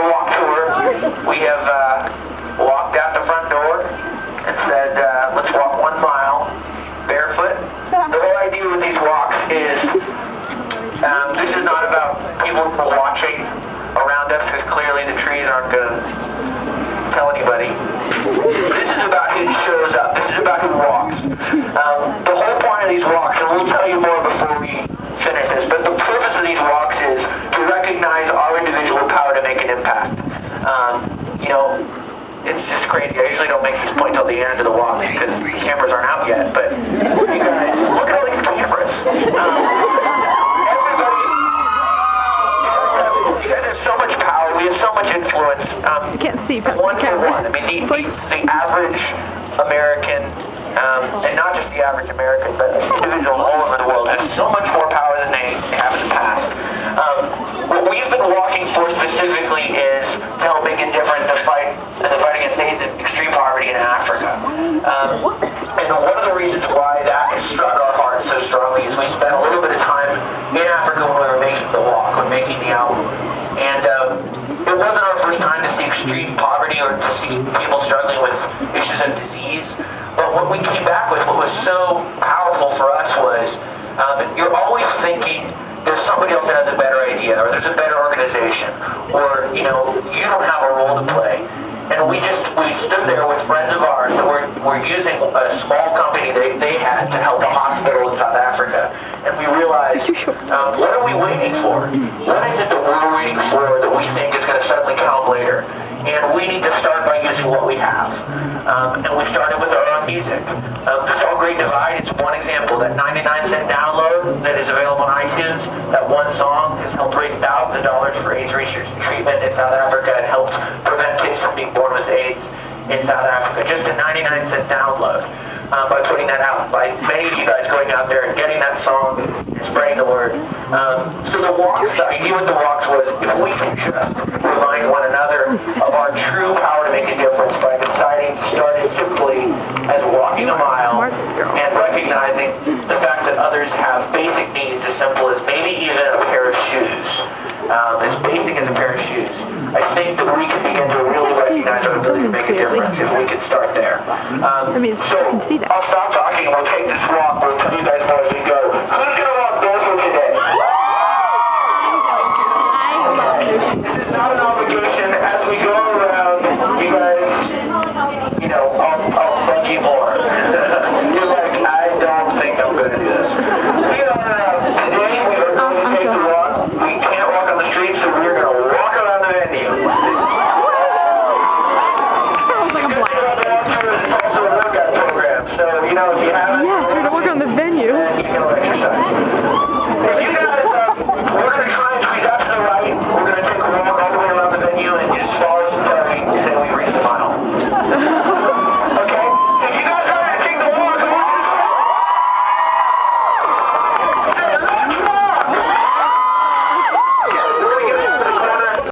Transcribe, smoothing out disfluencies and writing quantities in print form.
the walk tour, we have walked out the front door and said, let's walk 1 mile barefoot. The whole idea with these walks is this is not about people watching around us, because clearly the trees aren't going to tell anybody. This is about who shows up. This is about who walks. The whole point of these walks, and we'll tell you more before we finish this, but the purpose of these walks is to recognize our individual power to make an impact. You know, it's just crazy. I usually don't make this point until the end of the walk because the cameras aren't out yet, but you guys, look at all these cameras. You guys have so much power. We have so much influence. You can't see from one to one. I mean, the average American, and not just the average American, but individuals all over the world have so much more power than they have in the past. What we've been walking for specifically is to help make a difference in the fight against AIDS and extreme poverty in Africa. And one of the reasons why that has struck our hearts so strongly is we spent a little bit of time in Africa when we were making the walk, when making the album. And it wasn't our first time to see extreme poverty or to see people struggling with issues of disease. But what we came back with, what was so powerful for us was, you're always thinking there's somebody else that has a better idea, or there's a better organization, or, you know, you don't have a role to play. And we stood there with friends of ours that were using a small company they had to help a hospital in South Africa. And we realized, what are we waiting for? What is it that we're waiting for that we think is going to suddenly come later? And we need to start by using what we have. And we started with our own music. This All Great Divide is one example. That 99-cent download that is available on iTunes, that one song has helped raise thousands of dollars for AIDS research and treatment in South Africa and helped prevent kids from being born with AIDS in South Africa. Just a 99-cent download. By putting that out, by many of you guys going out there and getting that song and spreading the word. So the walks, the idea with the walks was, if we can just remind one another of our true power to make a difference by deciding to start as simply as walking a mile and recognizing the fact that others have basic needs as simple as maybe even a pair of shoes. As basic as a pair of shoes. I think that we can begin to really recognize our ability to make a difference if we can start there. So I'll stop talking and we'll take this walk. We'll tell you guys more as we go. Who's going to walk barefoot today? This is not an obligation. As we go around, you guys, you know, I'll bug you more. You're like, I don't think I'm going to do this. Today we are going to take the walk. We can't